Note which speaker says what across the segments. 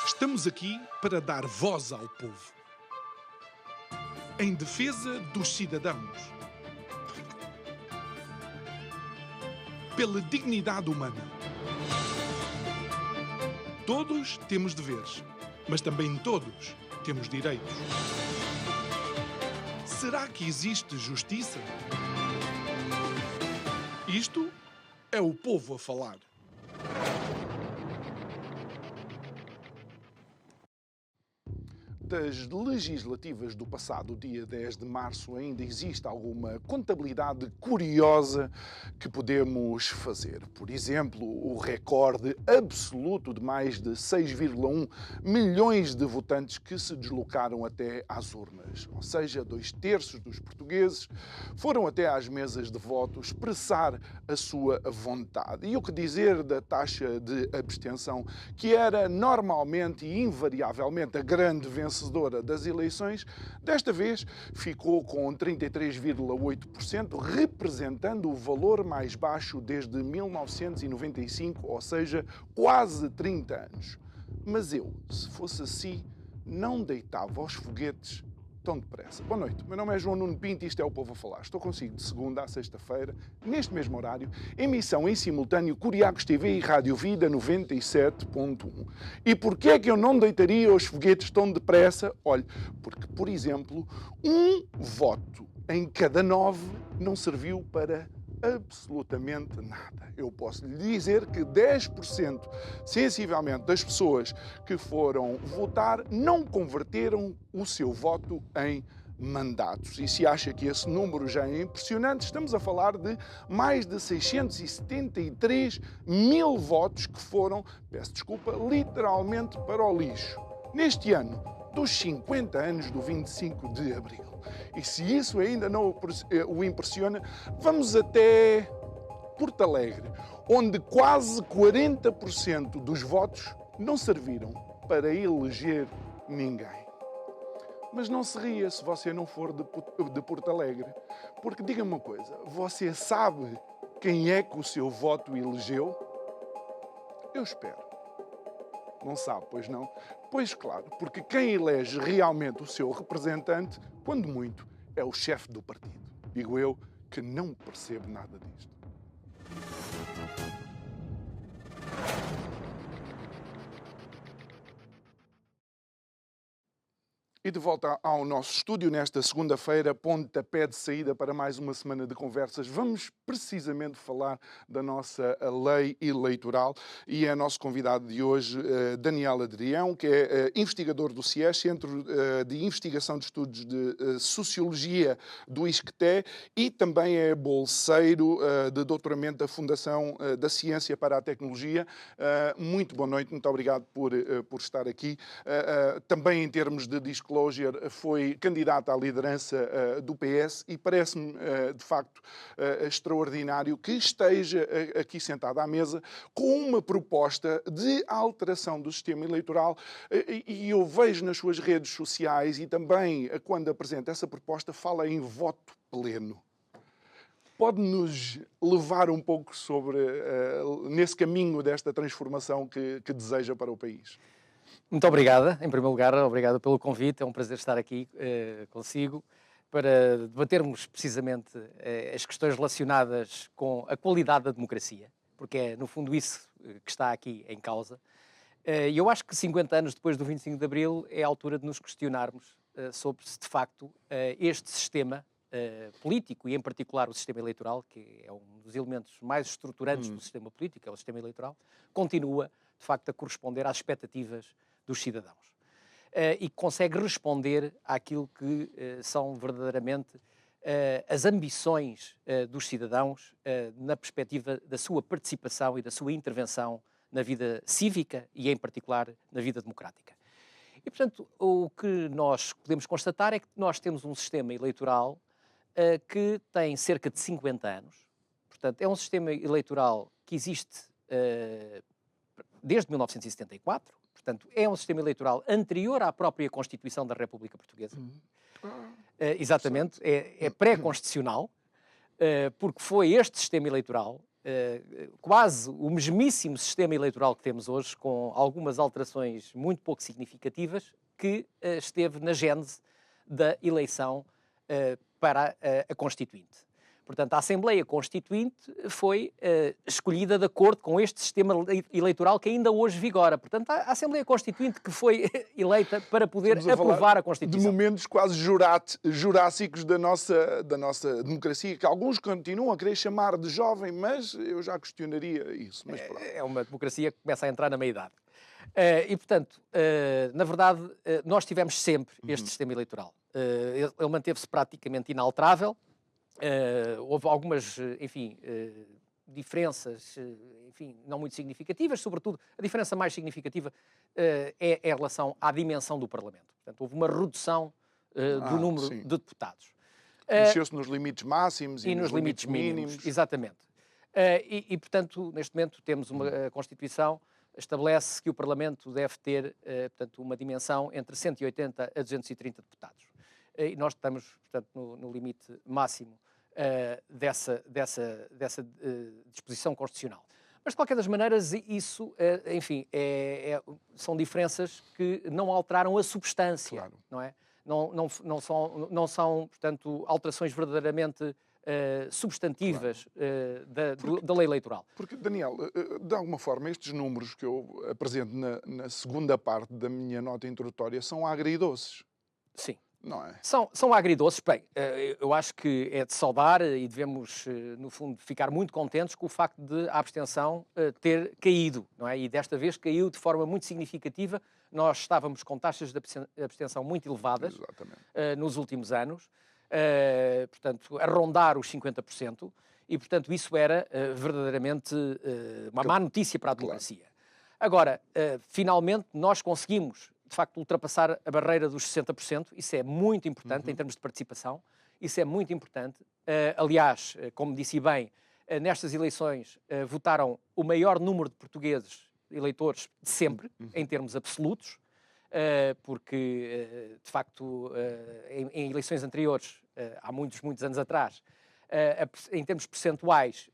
Speaker 1: Estamos aqui para dar voz ao povo, em defesa dos cidadãos, pela dignidade humana. Todos temos deveres, mas também todos temos direitos. Será que existe justiça? Isto é o povo a falar.
Speaker 2: Das legislativas do passado dia 10 de março ainda existe alguma contabilidade curiosa que podemos fazer. Por exemplo, o recorde absoluto de mais de 6,1 milhões de votantes que se deslocaram até às urnas. Ou seja, 2/3 dos portugueses foram até às mesas de voto expressar a sua vontade. E o que dizer da taxa de abstenção, que era normalmente e invariavelmente a grande vencedora das eleições, desta vez ficou com 33,8%, representando o valor mais baixo desde 1995, ou seja, quase 30 anos. Mas eu, se fosse assim, não deitava aos foguetes tão depressa. Boa noite, meu nome é João Nuno Pinto e isto é o Povo a Falar. Estou consigo de segunda a sexta-feira, neste mesmo horário, emissão em simultâneo Curiacos TV e Rádio Vida 97.1. E porquê é que eu não deitaria os foguetes tão depressa? Olhe, porque, por exemplo, um voto em cada 9 não serviu para absolutamente nada. Eu posso lhe dizer que 10%, sensivelmente, das pessoas que foram votar não converteram o seu voto em mandatos. E se acha que esse número já é impressionante, estamos a falar de mais de 673 mil votos que foram, peço desculpa, literalmente para o lixo. Neste ano, dos 50 anos do 25 de Abril. E se isso ainda não o impressiona, vamos até Porto Alegre, onde quase 40% dos votos não serviram para eleger ninguém. Mas não se ria se você não for de Porto Alegre, porque diga-me uma coisa, você sabe quem é que o seu voto elegeu? Eu espero. Não sabe, pois não? Pois claro, porque quem elege realmente o seu representante, quando muito, é o chefe do partido. Digo eu que não percebo nada disto. E de volta ao nosso estúdio nesta segunda-feira, pontapé de saída para mais uma semana de conversas. Vamos precisamente falar da nossa lei eleitoral e é nosso convidado de hoje, Daniel Adrião, que é investigador do CIES, Centro de Investigação de Estudos de Sociologia do ISCTE, e também é bolseiro de doutoramento da Fundação da Ciência para a Tecnologia. Muito boa noite, muito obrigado por estar aqui. Também em termos de disclosure, foi candidato à liderança do PS e parece-me, de facto, extraordinário que esteja aqui sentado à mesa com uma proposta de alteração do sistema eleitoral e eu vejo nas suas redes sociais e também quando apresenta essa proposta fala em voto pleno. Pode-nos levar um pouco nesse caminho desta transformação que deseja para o país?
Speaker 3: Muito obrigada, em primeiro lugar, obrigado pelo convite, é um prazer estar aqui consigo para debatermos precisamente as questões relacionadas com a qualidade da democracia, porque é no fundo isso que está aqui em causa. E eu acho que 50 anos depois do 25 de Abril é a altura de nos questionarmos sobre se de facto este sistema político e em particular o sistema eleitoral, que é um dos elementos mais estruturantes do sistema político, é o sistema eleitoral, continua de facto a corresponder às expectativas dos cidadãos e consegue responder àquilo que são verdadeiramente as ambições dos cidadãos na perspectiva da sua participação e da sua intervenção na vida cívica e, em particular, na vida democrática. E, portanto, o que nós podemos constatar é que nós temos um sistema eleitoral que tem cerca de 50 anos. Portanto, é um sistema eleitoral que existe desde 1974, portanto, é um sistema eleitoral anterior à própria Constituição da República Portuguesa. Exatamente, é pré-constitucional, porque foi este sistema eleitoral quase o mesmíssimo sistema eleitoral que temos hoje, com algumas alterações muito pouco significativas, que esteve na gênese da eleição para a Constituinte. Portanto, a Assembleia Constituinte foi escolhida de acordo com este sistema eleitoral que ainda hoje vigora. Portanto, a Assembleia Constituinte que foi eleita para poder aprovar a Constituição.
Speaker 2: De momentos quase jurássicos da nossa democracia, que alguns continuam a querer chamar de jovem, mas eu já questionaria isso. Mas
Speaker 3: é uma democracia que começa a entrar na meia-idade. E, portanto, na verdade, nós tivemos sempre este sistema eleitoral. Ele manteve-se praticamente inalterável. Houve algumas, enfim, diferenças, enfim, não muito significativas. Sobretudo, a diferença mais significativa é em relação à dimensão do Parlamento. Portanto, houve uma redução do número de deputados.
Speaker 2: Mexeu-se nos limites máximos
Speaker 3: e nos limites mínimos. Exatamente. E, portanto, neste momento temos uma Constituição, estabelece que o Parlamento deve ter, portanto, uma dimensão entre 180 a 230 deputados. E nós estamos, portanto, no limite máximo dessa disposição constitucional. Mas, de qualquer das maneiras, isso, enfim, são diferenças que não alteraram a substância, claro. Não é? Não são, portanto, alterações verdadeiramente substantivas, claro. Da lei eleitoral.
Speaker 2: Porque, Daniel, de alguma forma, estes números que eu apresento na segunda parte da minha nota introdutória são agridoces.
Speaker 3: Sim.
Speaker 2: Não é?
Speaker 3: São agridoces. Bem, eu acho que é de saudar e devemos, no fundo, ficar muito contentes com o facto de a abstenção ter caído, não é? E desta vez caiu de forma muito significativa. Nós estávamos com taxas de abstenção muito elevadas nos últimos anos, portanto, a rondar os 50%, e, portanto, isso era verdadeiramente uma má notícia para a democracia. Claro. Agora, finalmente, nós conseguimos de facto, ultrapassar a barreira dos 60%. Isso é muito importante em termos de participação. Isso é muito importante. Aliás, como disse bem, nestas eleições votaram o maior número de portugueses eleitores de sempre, em termos absolutos, porque, de facto, em eleições anteriores, há muitos anos atrás, em termos percentuais,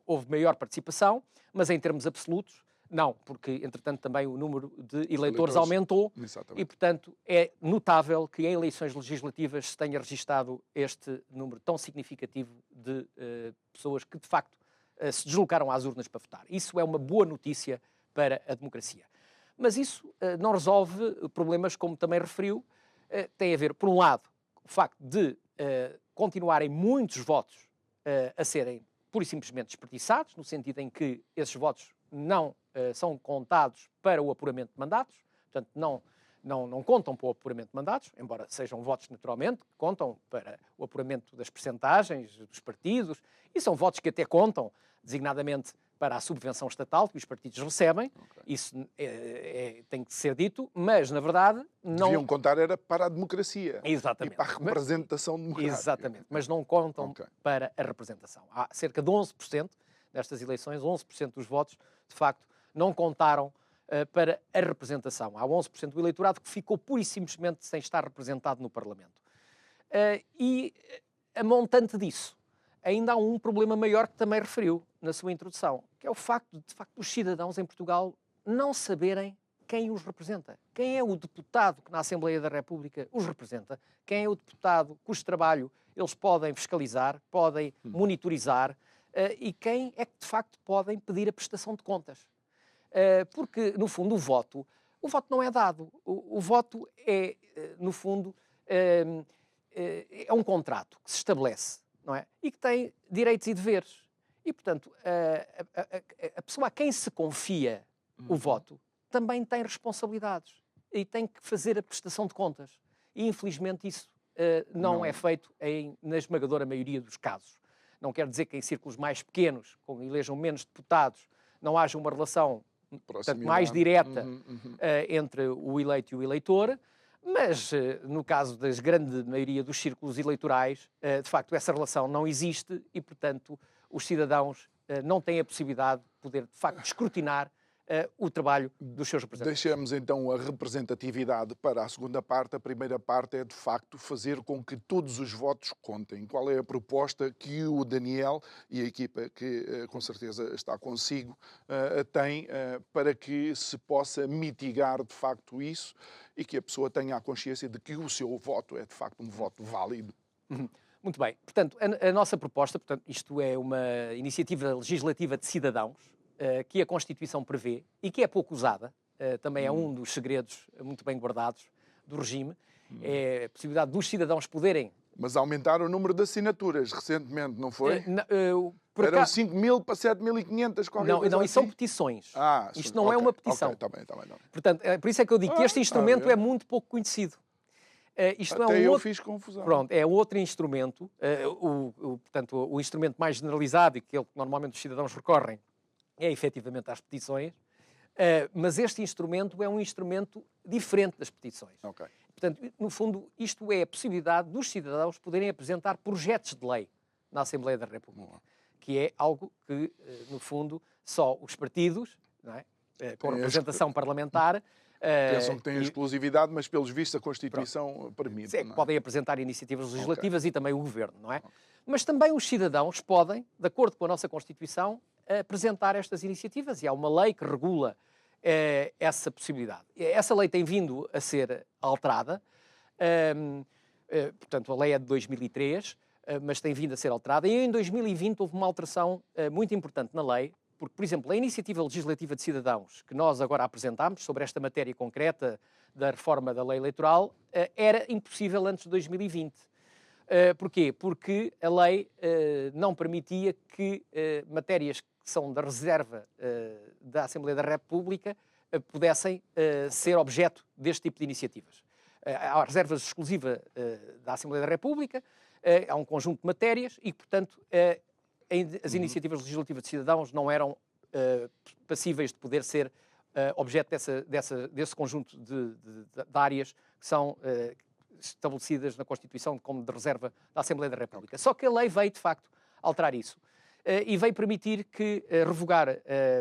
Speaker 3: houve maior participação, mas em termos absolutos, não, porque, entretanto, também o número de eleitores aumentou. Exatamente. E, portanto, é notável que em eleições legislativas se tenha registado este número tão significativo de pessoas que, de facto, se deslocaram às urnas para votar. Isso é uma boa notícia para a democracia. Mas isso não resolve problemas, como também referiu. Tem a ver, por um lado, o facto de continuarem muitos votos a serem pura e simplesmente desperdiçados, no sentido em que esses votos não são contados para o apuramento de mandatos, portanto, não contam para o apuramento de mandatos, embora sejam votos naturalmente, que contam para o apuramento das percentagens dos partidos, e são votos que até contam, designadamente, para a subvenção estatal que os partidos recebem. Okay. Isso tem que ser dito, mas, na verdade, não...
Speaker 2: Deviam contar era para a democracia.
Speaker 3: Exatamente.
Speaker 2: E para a representação democrática.
Speaker 3: Exatamente, mas não contam para a representação. Há cerca de 11% destas eleições, 11% dos votos, de facto, não contaram para a representação. Há 11% do eleitorado que ficou pura e simplesmente sem estar representado no Parlamento. E a montante disso, ainda há um problema maior que também referiu na sua introdução, que é o facto de os cidadãos em Portugal não saberem quem os representa. Quem é o deputado que na Assembleia da República os representa? Quem é o deputado cujo trabalho eles podem fiscalizar, podem monitorizar, e quem é que, de facto, podem pedir a prestação de contas. Porque, no fundo, o voto não é dado. O voto é, no fundo, é um contrato que se estabelece, não é? E que tem direitos e deveres. E, portanto, a pessoa a quem se confia o voto também tem responsabilidades e tem que fazer a prestação de contas. E, infelizmente, isso não é feito na esmagadora maioria dos casos. Não quer dizer que em círculos mais pequenos, com elejam menos deputados, não haja uma relação portanto, mais direta entre o eleito e o eleitor, mas no caso da grande maioria dos círculos eleitorais, de facto, essa relação não existe e, portanto, os cidadãos não têm a possibilidade de poder, de facto, escrutinar o trabalho dos seus representantes.
Speaker 2: Deixamos então a representatividade para a segunda parte. A primeira parte é, de facto, fazer com que todos os votos contem. Qual é a proposta que o Daniel e a equipa que com certeza está consigo têm para que se possa mitigar, de facto, isso e que a pessoa tenha a consciência de que o seu voto é, de facto, um voto válido?
Speaker 3: Muito bem. Portanto, a nossa proposta, portanto, isto é uma iniciativa legislativa de cidadãos, que a Constituição prevê e que é pouco usada, também é um dos segredos muito bem guardados do regime, é a possibilidade dos cidadãos poderem...
Speaker 2: Mas aumentaram o número de assinaturas recentemente, não foi? Eram
Speaker 3: acaso...
Speaker 2: 5.000 para 7.500, qualquer coisa
Speaker 3: Não,
Speaker 2: assim?
Speaker 3: isso são petições. Isto não é uma petição.
Speaker 2: Está bem.
Speaker 3: Portanto, por isso é que eu digo que este instrumento é muito pouco conhecido. Isto
Speaker 2: Até
Speaker 3: é
Speaker 2: eu fiz confusão.
Speaker 3: Pronto, é outro instrumento, portanto, o instrumento mais generalizado e que normalmente os cidadãos recorrem é efetivamente às petições, mas este instrumento é um instrumento diferente das petições.
Speaker 2: Okay.
Speaker 3: Portanto, no fundo, isto é a possibilidade dos cidadãos poderem apresentar projetos de lei na Assembleia da República, que é algo que, no fundo, só os partidos, não é? Com representação parlamentar...
Speaker 2: Pensam que têm exclusividade, mas pelos vistos a Constituição permite.
Speaker 3: Podem apresentar iniciativas legislativas e também o Governo, não é? Mas também os cidadãos podem, de acordo com a nossa Constituição, apresentar estas iniciativas e há uma lei que regula essa possibilidade. Essa lei tem vindo a ser alterada, portanto a lei é de 2003, mas tem vindo a ser alterada e em 2020 houve uma alteração muito importante na lei, porque, por exemplo, a iniciativa legislativa de cidadãos que nós agora apresentámos sobre esta matéria concreta da reforma da lei eleitoral era impossível antes de 2020. Porquê? Porque a lei não permitia que matérias que são da reserva da Assembleia da República pudessem ser objeto deste tipo de iniciativas. Há reservas exclusivas da Assembleia da República, há um conjunto de matérias e, portanto, as iniciativas legislativas de cidadãos não eram passíveis de poder ser objeto desse conjunto de áreas que são estabelecidas na Constituição como de reserva da Assembleia da República. Só que a lei veio, de facto, alterar isso. E veio permitir que revogar,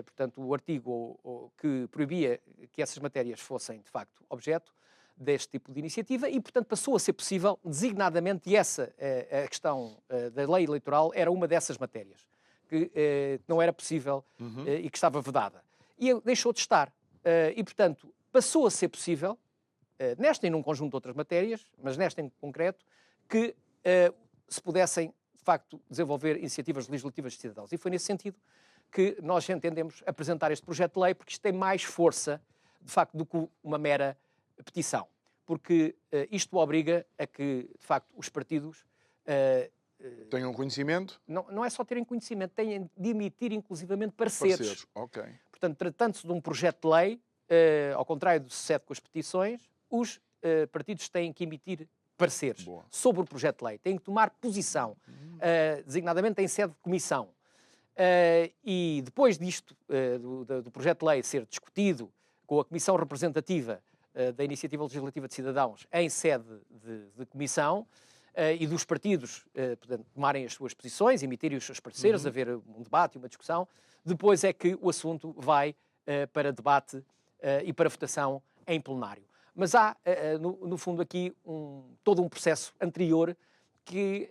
Speaker 3: portanto, o artigo que proibia que essas matérias fossem, de facto, objeto deste tipo de iniciativa e, portanto, passou a ser possível, designadamente, e essa a questão da lei eleitoral era uma dessas matérias, que não era possível e que estava vedada. E deixou de estar. E, portanto, passou a ser possível, nesta e num conjunto de outras matérias, mas nesta em concreto, que se pudessem, de facto, desenvolver iniciativas legislativas de cidadãos. E foi nesse sentido que nós entendemos apresentar este projeto de lei, porque isto tem mais força, de facto, do que uma mera petição, porque isto obriga a que, de facto, os partidos...
Speaker 2: tenham conhecimento?
Speaker 3: Não é só terem conhecimento, têm de emitir, inclusivamente, pareceres.
Speaker 2: Ok.
Speaker 3: Portanto, tratando-se de um projeto de lei, ao contrário do que sucede com as petições, os partidos têm que emitir pareceres sobre o projeto de lei, têm que tomar posição, designadamente em sede de comissão. E depois disto, do projeto de lei ser discutido com a Comissão Representativa da Iniciativa Legislativa de Cidadãos em sede de comissão e dos partidos portanto, tomarem as suas posições, emitirem os seus pareceres, haver um debate e uma discussão, depois é que o assunto vai para debate e para votação em plenário. Mas há, no fundo, aqui todo um processo anterior que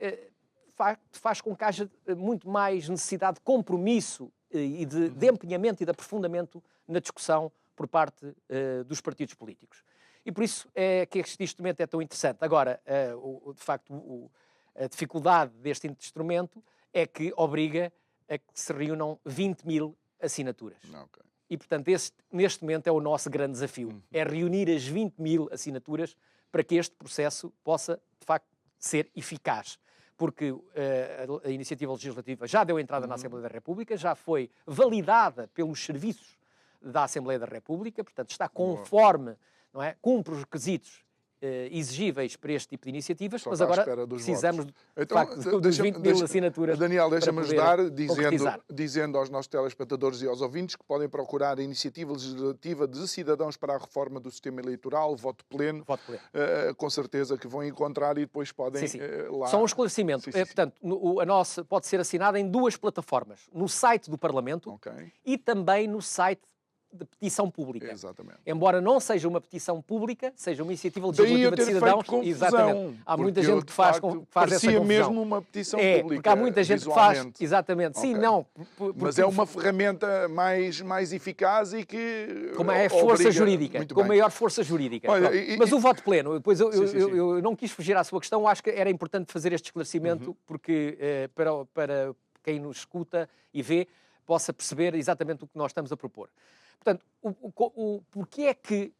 Speaker 3: faz com que haja muito mais necessidade de compromisso e de empenhamento e de aprofundamento na discussão por parte dos partidos políticos. E por isso é que este instrumento é tão interessante. Agora, de facto, a dificuldade deste instrumento é que obriga a que se reúnam 20.000 assinaturas.
Speaker 2: Okay.
Speaker 3: E, portanto, neste momento é o nosso grande desafio. É reunir as 20.000 assinaturas para que este processo possa, de facto, ser eficaz. Porque a iniciativa legislativa já deu entrada na Assembleia da República, já foi validada pelos serviços da Assembleia da República, portanto está conforme, não é, cumpre os requisitos exigíveis para este tipo de iniciativas, mas agora precisamos dos 20.000 assinaturas.
Speaker 2: Daniel, deixa-me ajudar dizendo aos nossos telespectadores e aos ouvintes que podem procurar a Iniciativa Legislativa de Cidadãos para a Reforma do Sistema Eleitoral, voto pleno. Com certeza que vão encontrar e depois podem lá...
Speaker 3: Só um esclarecimento. Portanto, a nossa pode ser assinada em duas plataformas. No site do Parlamento e também no site de petição pública.
Speaker 2: Exatamente.
Speaker 3: Embora não seja uma petição pública, seja uma iniciativa
Speaker 2: Daí eu
Speaker 3: legislativa de
Speaker 2: ter
Speaker 3: cidadãos.
Speaker 2: feito confusão,
Speaker 3: Exatamente. Há muita
Speaker 2: porque eu,
Speaker 3: gente
Speaker 2: de
Speaker 3: que faz
Speaker 2: facto,
Speaker 3: essa confusão.
Speaker 2: parecia mesmo uma petição pública,
Speaker 3: porque há muita gente que faz. Exatamente. Sim,
Speaker 2: Ok.
Speaker 3: não.
Speaker 2: Mas é uma ferramenta mais eficaz e que
Speaker 3: com maior força jurídica.
Speaker 2: Muito
Speaker 3: Com
Speaker 2: bem.
Speaker 3: maior força jurídica.
Speaker 2: Olha,
Speaker 3: Mas o voto pleno, depois
Speaker 2: Sim.
Speaker 3: eu não quis fugir à sua questão, acho que era importante fazer este esclarecimento, porque para quem nos escuta e vê, possa perceber exatamente o que nós estamos a propor. Portanto, porquê é que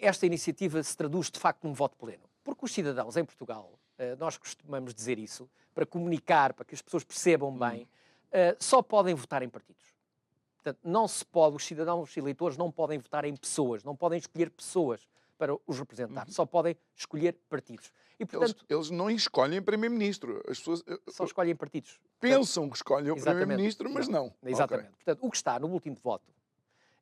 Speaker 3: esta iniciativa se traduz de facto num voto pleno? Porque os cidadãos em Portugal, nós costumamos dizer isso, para comunicar, para que as pessoas percebam bem, só podem votar em partidos. Portanto, não se pode, os cidadãos eleitores não podem votar em pessoas, não podem escolher pessoas para os representar, só podem escolher partidos. E, portanto,
Speaker 2: eles não escolhem primeiro-ministro. As pessoas
Speaker 3: só escolhem partidos.
Speaker 2: pensam que escolhem o
Speaker 3: Exatamente.
Speaker 2: primeiro-ministro, mas não.
Speaker 3: Exatamente.
Speaker 2: Ok.
Speaker 3: Portanto, o que está no boletim de voto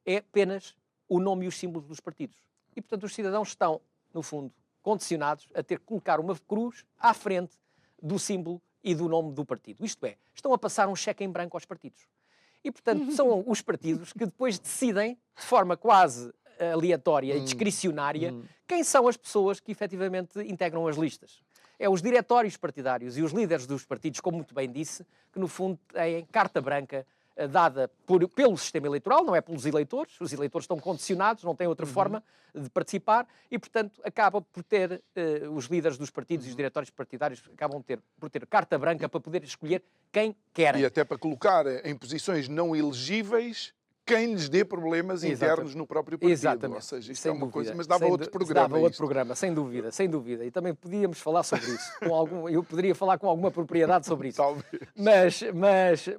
Speaker 3: é apenas o nome e os símbolos dos partidos. E, portanto, os cidadãos estão, no fundo, condicionados a ter que colocar uma cruz à frente do símbolo e do nome do partido. Isto é, estão a passar um cheque em branco aos partidos. E, portanto, são os partidos que depois decidem, de forma quase aleatória e discricionária, quem são as pessoas que efetivamente integram as listas. É os diretórios partidários e os líderes dos partidos, como muito bem disse, que no fundo têm carta branca dada pelo sistema eleitoral, não é pelos eleitores. Os eleitores estão condicionados, não têm outra forma de participar e, portanto, acaba por ter, os líderes dos partidos e os diretórios partidários acabam por ter carta branca para poder escolher quem querem.
Speaker 2: E até para colocar em posições não elegíveis quem lhes dê problemas internos no próprio partido.
Speaker 3: Exatamente.
Speaker 2: Ou seja, isto
Speaker 3: Sem
Speaker 2: é uma
Speaker 3: dúvida.
Speaker 2: coisa, mas dava outro programa.
Speaker 3: Dava outro programa, sem dúvida, sem dúvida. E também podíamos falar sobre isso. Eu poderia falar com alguma propriedade sobre isso.
Speaker 2: Talvez.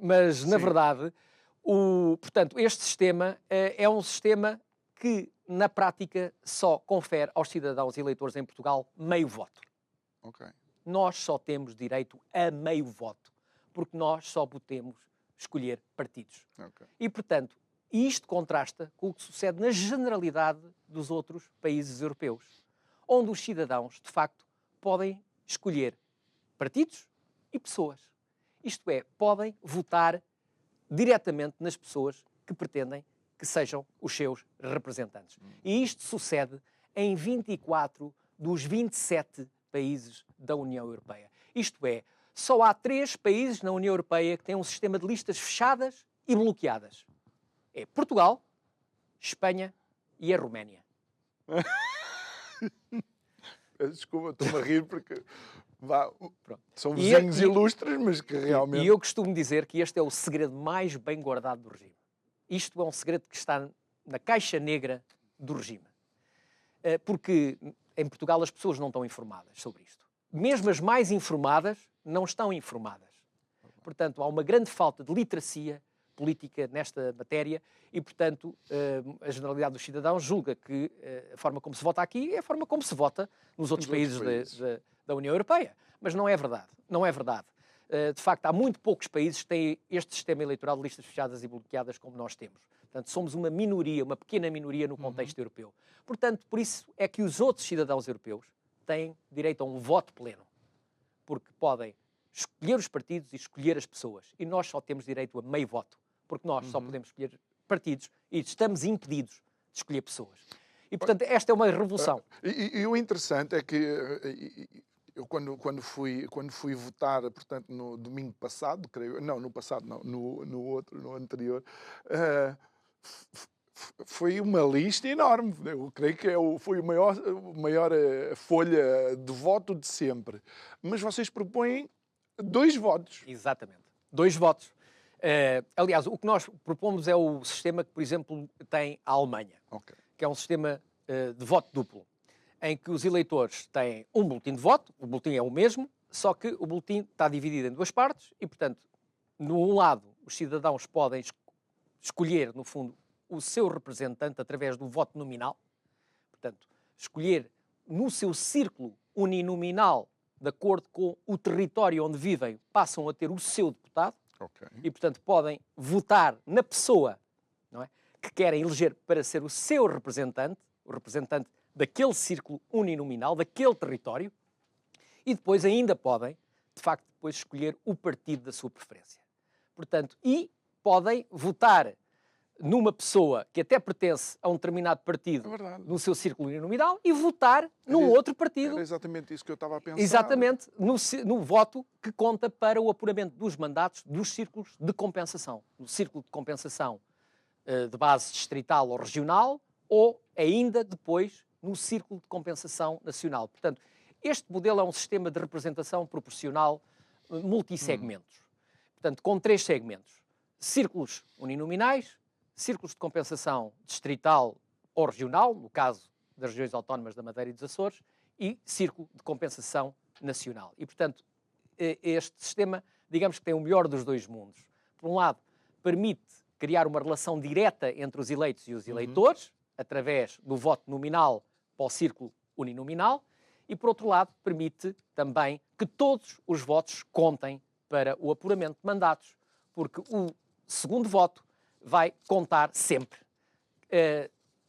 Speaker 3: Mas na verdade, portanto, este sistema é um sistema que, na prática, só confere aos cidadãos e eleitores em Portugal meio voto.
Speaker 2: Ok.
Speaker 3: Nós só temos direito a meio voto, porque nós só podemos escolher partidos.
Speaker 2: Ok.
Speaker 3: E, portanto, isto contrasta com o que sucede na generalidade dos outros países europeus, onde os cidadãos, de facto, podem escolher partidos e pessoas. Isto é, podem votar diretamente nas pessoas que pretendem que sejam os seus representantes. E isto sucede em 24 dos 27 países da União Europeia. Isto é, só há 3 países na União Europeia que têm um sistema de listas fechadas e bloqueadas. É Portugal, Espanha e a Roménia.
Speaker 2: Desculpa, estou-me a rir porque são
Speaker 3: E
Speaker 2: vizinhos ilustres, mas que realmente...
Speaker 3: E eu costumo dizer que este é o segredo mais bem guardado do regime. Isto é um segredo que está na caixa negra do regime. Porque em Portugal as pessoas não estão informadas sobre isto. Mesmo as mais informadas não estão informadas. Portanto, há uma grande falta de literacia política nesta matéria e, portanto, a generalidade dos cidadãos julga que a forma como se vota aqui é a forma como se vota nos outros países da União Europeia. Mas não é verdade. Não é verdade. De facto, há muito poucos países que têm este sistema eleitoral de listas fechadas e bloqueadas como nós temos. Portanto, somos uma minoria, uma pequena minoria no contexto europeu. Portanto, por isso é que os outros cidadãos europeus têm direito a um voto pleno. Porque podem escolher os partidos e escolher as pessoas. E nós só temos direito a meio voto. Porque nós só podemos escolher partidos e estamos impedidos de escolher pessoas. E, portanto, esta é uma revolução.
Speaker 2: E o interessante é que eu, quando fui votar, portanto, no domingo passado, creio... Não, no passado não, no anterior... foi uma lista enorme. Eu creio que foi a maior folha de voto de sempre. Mas vocês propõem 2 votos.
Speaker 3: Exatamente. 2 votos. Aliás, o que nós propomos é o sistema que, por exemplo, tem a Alemanha, que é um sistema de voto duplo, em que os eleitores têm um boletim de voto, o boletim é o mesmo, só que o boletim está dividido em 2 partes e, portanto, no lado, os cidadãos podem escolher, no fundo, o seu representante através do voto nominal, portanto, escolher no seu círculo uninominal, de acordo com o território onde vivem, passam a ter o seu deputado. E, portanto, podem votar na pessoa, não é, que querem eleger para ser o seu representante, o representante daquele círculo uninominal, daquele território, e depois ainda podem, de facto, depois escolher o partido da sua preferência. Portanto, e podem votar numa pessoa que até pertence a um determinado partido no seu círculo uninominal e votar num outro partido.
Speaker 2: Era exatamente isso que eu estava a pensar.
Speaker 3: Exatamente, no voto que conta para o apuramento dos mandatos dos círculos de compensação. No círculo de compensação de base distrital ou regional, ou ainda depois no círculo de compensação nacional. Portanto, este modelo é um sistema de representação proporcional multissegmentos. Portanto, com 3 segmentos. Círculos uninominais, círculos de compensação distrital ou regional, no caso das regiões autónomas da Madeira e dos Açores, e círculo de compensação nacional. E, portanto, este sistema, digamos que tem o melhor dos 2 mundos. Por um lado, permite criar uma relação direta entre os eleitos e os eleitores, através do voto nominal para o círculo uninominal, e, por outro lado, permite também que todos os votos contem para o apuramento de mandatos, porque o segundo voto vai contar sempre.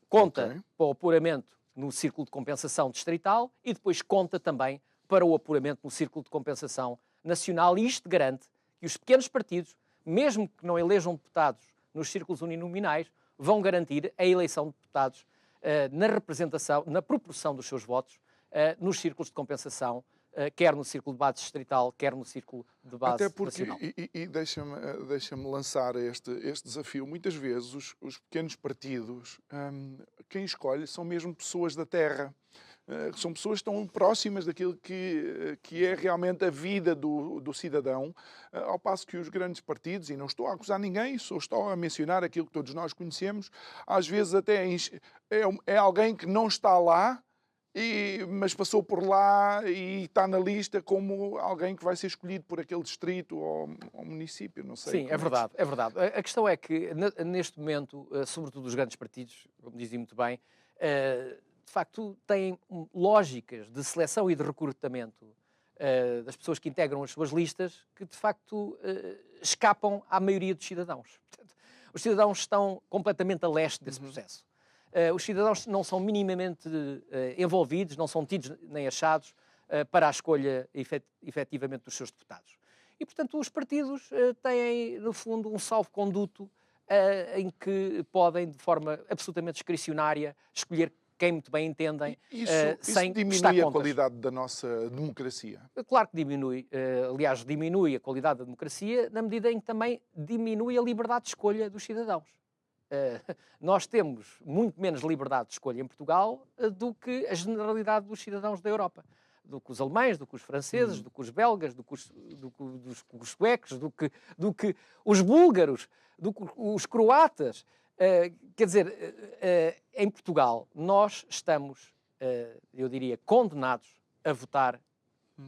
Speaker 3: Conta para o apuramento no círculo de compensação distrital e depois conta também para o apuramento no círculo de compensação nacional, e isto garante que os pequenos partidos, mesmo que não elejam deputados nos círculos uninominais, vão garantir a eleição de deputados na representação, na proporção dos seus votos nos círculos de compensação, quer no círculo de base distrital, quer no círculo de base
Speaker 2: até porque,
Speaker 3: nacional.
Speaker 2: E deixa-me lançar este desafio. Muitas vezes os pequenos partidos, quem escolhe são mesmo pessoas da terra. São pessoas que estão próximas daquilo que é realmente a vida do cidadão, ao passo que os grandes partidos, e não estou a acusar ninguém, só estou a mencionar aquilo que todos nós conhecemos, às vezes até é alguém que não está lá, mas passou por lá e está na lista como alguém que vai ser escolhido por aquele distrito ou município, não sei.
Speaker 3: Sim, é verdade, é verdade. A questão é que, neste momento, sobretudo os grandes partidos, como dizia muito bem, de facto têm lógicas de seleção e de recrutamento das pessoas que integram as suas listas que, de facto, escapam à maioria dos cidadãos. Portanto, os cidadãos estão completamente a leste desse processo. Os cidadãos não são minimamente envolvidos, não são tidos nem achados para a escolha efetivamente dos seus deputados. E, portanto, os partidos têm, no fundo, um salvo-conduto em que podem, de forma absolutamente discricionária, escolher quem muito bem entendem, sem
Speaker 2: diminui a qualidade da nossa democracia?
Speaker 3: Claro que diminui. Aliás, diminui a qualidade da democracia na medida em que também diminui a liberdade de escolha dos cidadãos. Nós temos muito menos liberdade de escolha em Portugal do que a generalidade dos cidadãos da Europa. Do que os alemães, do que os franceses, do que os belgas, do que os suecos, do que os búlgaros, do que os croatas. Quer dizer, em Portugal nós estamos, eu diria, condenados a votar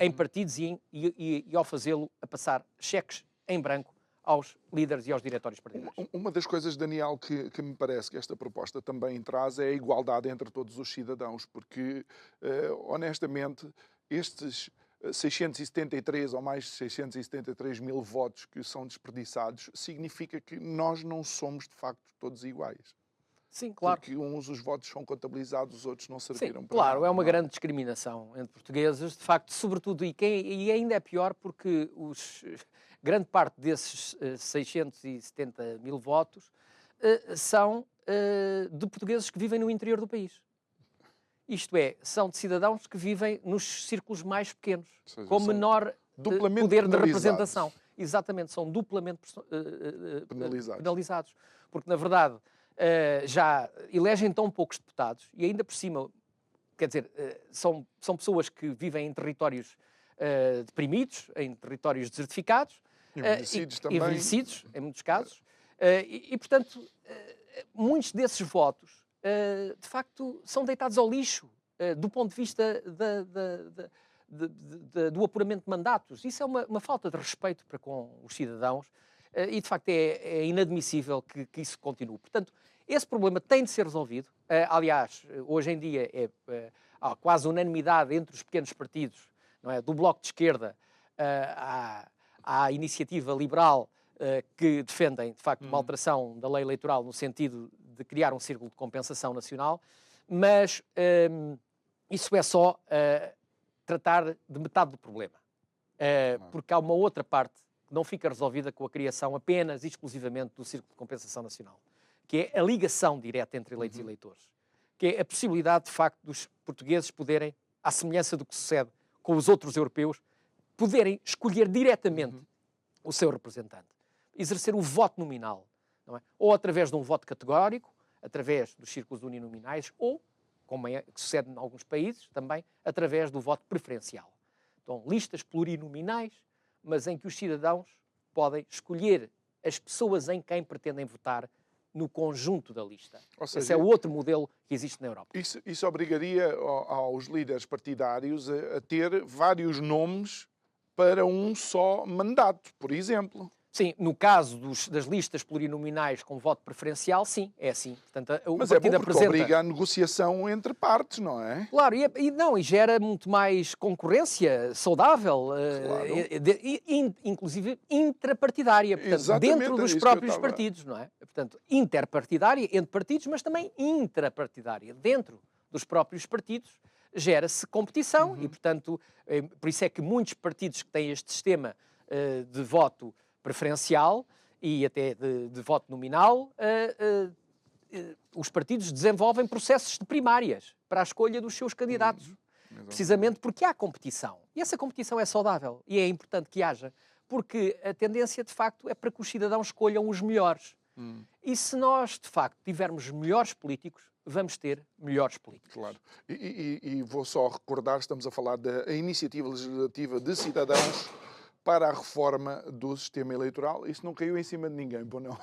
Speaker 3: em partidos e ao fazê-lo a passar cheques em branco aos líderes e aos diretórios partidários.
Speaker 2: Uma das coisas, Daniel, que me parece que esta proposta também traz é a igualdade entre todos os cidadãos, porque, honestamente, estes 673 ou mais de 673 mil votos que são desperdiçados significa que nós não somos, de facto, todos iguais.
Speaker 3: Sim, claro.
Speaker 2: Porque os votos são contabilizados, os outros não serviram para
Speaker 3: claro,
Speaker 2: nada.
Speaker 3: É uma grande discriminação entre portugueses, de facto, sobretudo, e ainda é pior porque grande parte desses 670 mil votos são de portugueses que vivem no interior do país. Isto é, são de cidadãos que vivem nos círculos mais pequenos, com menor poder de representação. Exatamente, são duplamente penalizados. Porque, na verdade, já elegem tão poucos deputados e ainda por cima, quer dizer, são pessoas que vivem em territórios deprimidos, em territórios desertificados, envelhecidos, em muitos casos, e portanto, muitos desses votos, de facto, são deitados ao lixo do ponto de vista do apuramento de mandatos. Isso é uma falta de respeito para com os cidadãos e, de facto, é inadmissível que isso continue. Portanto, esse problema tem de ser resolvido. Aliás, hoje em dia há quase unanimidade entre os pequenos partidos, não é? Do Bloco de Esquerda à Iniciativa Liberal, que defendem, de facto, uma alteração da lei eleitoral no sentido de criar um círculo de compensação nacional, mas isso é só tratar de metade do problema. Porque há uma outra parte que não fica resolvida com a criação apenas e exclusivamente do círculo de compensação nacional, que é a ligação direta entre eleitos e eleitores, que é a possibilidade, de facto, dos portugueses poderem, à semelhança do que sucede com os outros europeus, poderem escolher diretamente o seu representante, exercer o voto nominal, não é? Ou através de um voto categórico, através dos círculos uninominais, ou, como é que sucede em alguns países, também através do voto preferencial. Então, listas plurinominais, mas em que os cidadãos podem escolher as pessoas em quem pretendem votar no conjunto da lista.
Speaker 2: Ou seja,
Speaker 3: esse é o outro modelo que existe na Europa.
Speaker 2: Isso obrigaria aos líderes partidários a ter vários nomes para um só mandato, por exemplo.
Speaker 3: Sim, no caso das listas plurinominais com voto preferencial, sim, é assim. Portanto, o
Speaker 2: Mas
Speaker 3: partido
Speaker 2: é bom porque obriga a negociação entre partes, não é?
Speaker 3: Claro, e gera muito mais concorrência saudável, inclusive intrapartidária, portanto,
Speaker 2: Exatamente,
Speaker 3: dentro dos próprios partidos, não é? Portanto, interpartidária entre partidos, mas também intrapartidária dentro dos próprios partidos, gera-se competição e, portanto, por isso é que muitos partidos que têm este sistema de voto preferencial e até de voto nominal, os partidos desenvolvem processos de primárias para a escolha dos seus candidatos, precisamente porque há competição. E essa competição é saudável e é importante que haja, porque a tendência, de facto, é para que os cidadãos escolham os melhores. E se nós, de facto, tivermos melhores políticos, vamos ter melhores políticos.
Speaker 2: Claro. E vou só recordar, estamos a falar da iniciativa legislativa de cidadãos para a reforma do sistema eleitoral. Isso não caiu em cima de ninguém, bom não.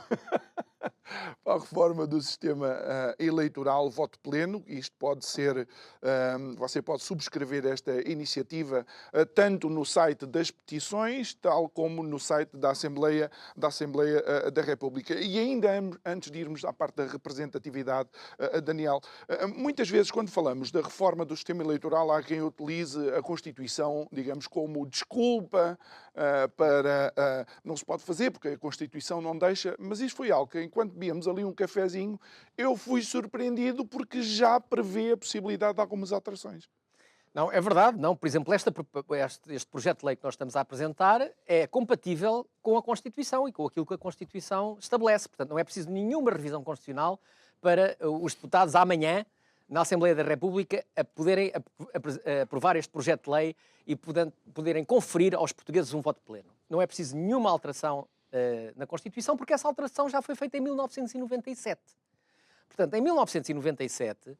Speaker 2: Para a reforma do sistema eleitoral, voto pleno. Isto pode ser, você pode subscrever esta iniciativa tanto no site das petições, tal como no site da Assembleia da República. E ainda antes de irmos à parte da representatividade, Daniel, muitas vezes quando falamos da reforma do sistema eleitoral há quem utilize a Constituição, digamos, como desculpa para não se pode fazer porque a Constituição não deixa, mas isto foi algo que enquanto bebíamos ali um cafezinho, eu fui surpreendido porque já prevê a possibilidade de algumas alterações.
Speaker 3: Não, é verdade, não. Por exemplo, este projeto de lei que nós estamos a apresentar é compatível com a Constituição e com aquilo que a Constituição estabelece. Portanto, não é preciso nenhuma revisão constitucional para os deputados amanhã, na Assembleia da República, a poderem aprovar este projeto de lei e poderem conferir aos portugueses um voto pleno. Não é preciso nenhuma alteração na Constituição, porque essa alteração já foi feita em 1997. Portanto, em 1997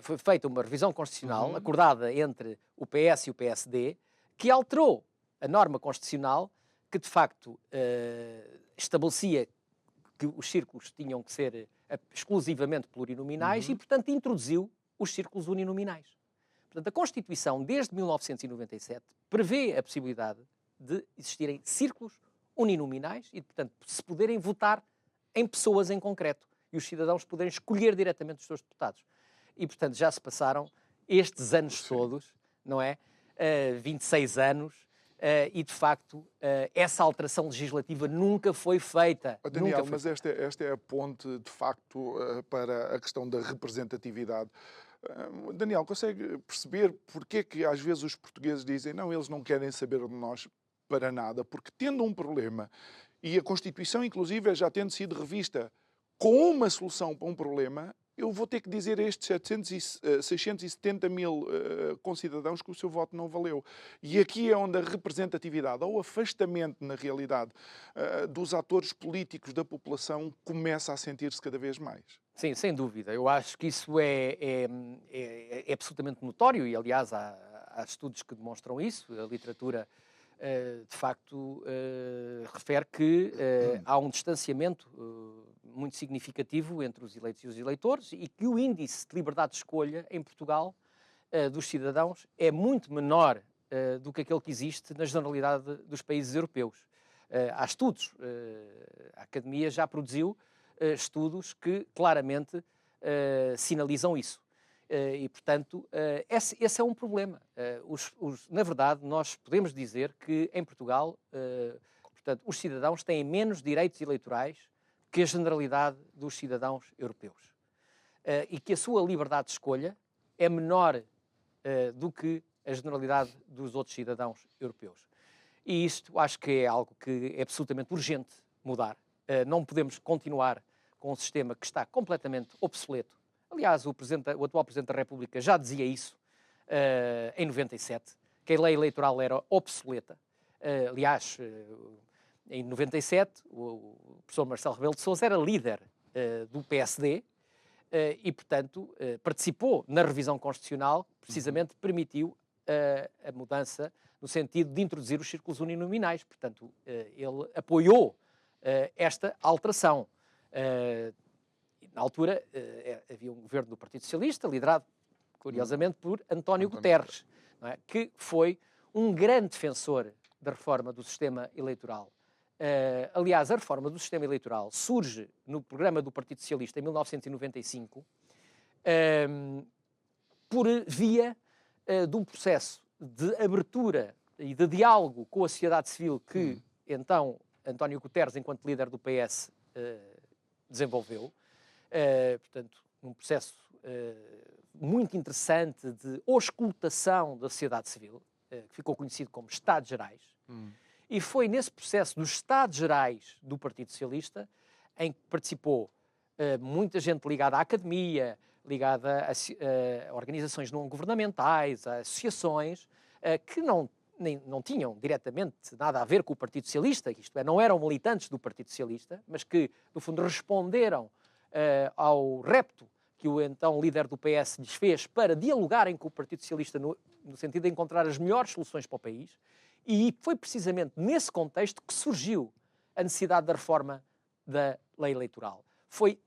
Speaker 3: foi feita uma revisão constitucional acordada entre o PS e o PSD, que alterou a norma constitucional que, de facto, estabelecia que os círculos tinham que ser exclusivamente plurinominais e, portanto, introduziu os círculos uninominais. Portanto, a Constituição, desde 1997, prevê a possibilidade de existirem círculos uninominais e, portanto, se poderem votar em pessoas em concreto e os cidadãos poderem escolher diretamente os seus deputados. E, portanto, já se passaram estes anos todos, não é? 26 anos, e, de facto, essa alteração legislativa nunca foi feita.
Speaker 2: Daniel, mas esta é a ponte, de facto, para a questão da representatividade. Daniel, consegue perceber porque é que às vezes os portugueses dizem não, eles não querem saber de nós para nada, porque tendo um problema, e a Constituição, inclusive, já tendo sido revista com uma solução para um problema, eu vou ter que dizer a estes 670 mil concidadãos que o seu voto não valeu. E aqui é onde a representatividade, ou o afastamento, na realidade, dos atores políticos da população começa a sentir-se cada vez mais.
Speaker 3: Sim, sem dúvida. Eu acho que isso é absolutamente notório e, aliás, há estudos que demonstram isso. A literatura, de facto, refere que há um distanciamento muito significativo entre os eleitos e os eleitores e que o índice de liberdade de escolha em Portugal dos cidadãos é muito menor do que aquele que existe na generalidade dos países europeus. Há estudos, a Academia já produziu estudos que claramente sinalizam isso. E, portanto, esse é um problema. Na verdade, nós podemos dizer que em Portugal, portanto, os cidadãos têm menos direitos eleitorais que a generalidade dos cidadãos europeus. E que a sua liberdade de escolha é menor do que a generalidade dos outros cidadãos europeus. E isto acho que é algo que é absolutamente urgente mudar. Não podemos continuar com um sistema que está completamente obsoleto. Aliás, o atual Presidente da República já dizia isso em 97, que a lei eleitoral era obsoleta. Aliás, em 97, o professor Marcelo Rebelo de Sousa era líder do PSD e, portanto, participou na revisão constitucional que precisamente permitiu a mudança no sentido de introduzir os círculos uninominais. Portanto, ele apoiou esta alteração. Na altura, havia um governo do Partido Socialista, liderado, curiosamente, por António Guterres, não é? Que foi um grande defensor da reforma do sistema eleitoral. Aliás, a reforma do sistema eleitoral surge no programa do Partido Socialista em 1995 por via de um processo de abertura e de diálogo com a sociedade civil que, então, António Guterres, enquanto líder do PS, desenvolveu. Portanto, um processo muito interessante de auscultação da sociedade civil, que ficou conhecido como Estados Gerais. E foi nesse processo dos Estados Gerais do Partido Socialista em que participou muita gente ligada à academia, ligada a organizações não governamentais, a associações, que não tinham diretamente nada a ver com o Partido Socialista, isto é, não eram militantes do Partido Socialista, mas que, no fundo, responderam ao repto que o então líder do PS lhes fez para dialogarem com o Partido Socialista no sentido de encontrar as melhores soluções para o país. E foi precisamente nesse contexto que surgiu a necessidade da reforma da lei eleitoral. Foi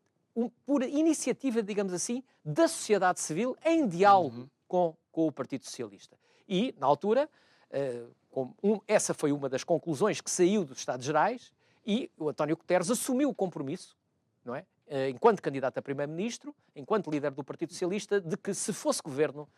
Speaker 3: por iniciativa, digamos assim, da sociedade civil em diálogo com o Partido Socialista. E, na altura, essa foi uma das conclusões que saiu dos Estados Gerais e o António Guterres assumiu o compromisso, não é? Enquanto candidato a primeiro-ministro, enquanto líder do Partido Socialista, de que se fosse governo,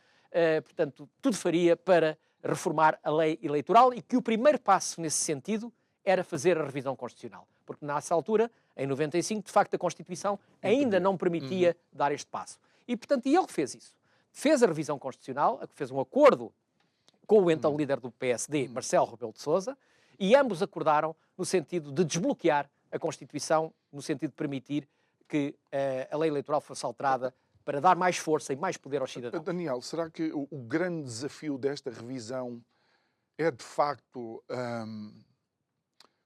Speaker 3: portanto, tudo faria para reformar a lei eleitoral e que o primeiro passo nesse sentido era fazer a revisão constitucional. Porque nessa altura, em 95, de facto, a Constituição ainda não permitia dar este passo. E, portanto, ele fez isso. Fez a revisão constitucional, fez um acordo com o então líder do PSD, Marcelo Rebelo de Sousa, e ambos acordaram no sentido de desbloquear a Constituição, no sentido de permitir que a lei eleitoral fosse alterada para dar mais força e mais poder aos cidadãos.
Speaker 2: Daniel, será que o grande desafio desta revisão é, de facto,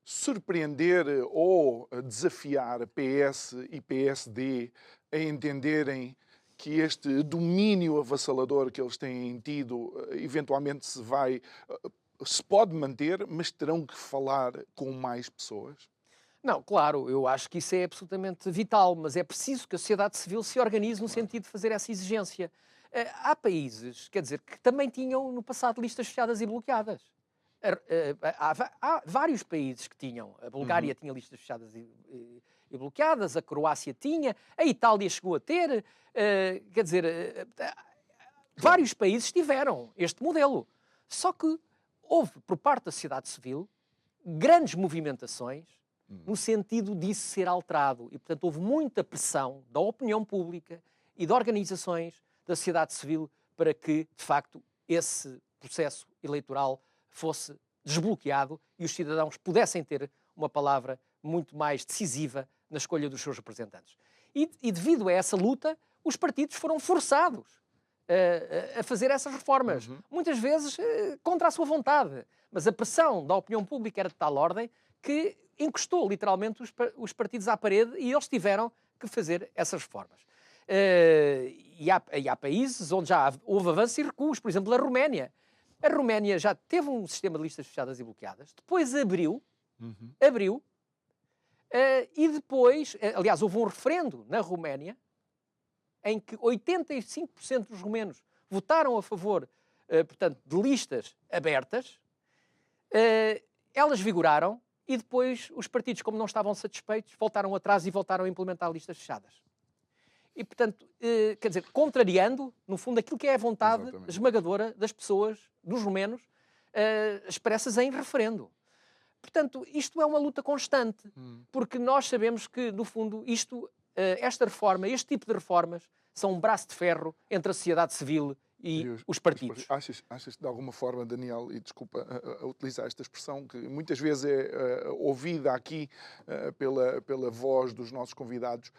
Speaker 2: surpreender ou desafiar PS e PSD a entenderem que este domínio avassalador que eles têm tido eventualmente se pode manter, mas terão que falar com mais pessoas?
Speaker 3: Não, claro, eu acho que isso é absolutamente vital, mas é preciso que a sociedade civil se organize no sentido de fazer essa exigência. Há países, quer dizer, que também tinham no passado listas fechadas e bloqueadas. Há vários países que tinham. A Bulgária tinha listas fechadas e bloqueadas, a Croácia tinha, a Itália chegou a ter, quer dizer, vários países tiveram este modelo. Só que houve, por parte da sociedade civil, grandes movimentações no sentido disso ser alterado. E, portanto, houve muita pressão da opinião pública e de organizações da sociedade civil para que, de facto, esse processo eleitoral fosse desbloqueado e os cidadãos pudessem ter uma palavra muito mais decisiva na escolha dos seus representantes. E devido a essa luta, os partidos foram forçados a fazer essas reformas. Muitas vezes contra a sua vontade. Mas a pressão da opinião pública era de tal ordem que encostou literalmente os partidos à parede e eles tiveram que fazer essas reformas. E há países onde já houve avanços e recuos. Por exemplo, a Roménia. A Roménia já teve um sistema de listas fechadas e bloqueadas. Depois abriu. E depois, aliás, houve um referendo na Roménia em que 85% dos romenos votaram a favor, portanto, de listas abertas. Elas vigoraram e depois os partidos, como não estavam satisfeitos, voltaram atrás e voltaram a implementar listas fechadas. E, portanto, quer dizer, contrariando, no fundo, aquilo que é a vontade esmagadora das pessoas, dos romenos, expressas em referendo. Portanto, isto é uma luta constante, porque nós sabemos que, no fundo, esta reforma, este tipo de reformas, são um braço de ferro entre a sociedade civil e os partidos.
Speaker 2: Achas de alguma forma, Daniel, e desculpa a utilizar esta expressão, que muitas vezes é ouvida aqui pela voz dos nossos convidados,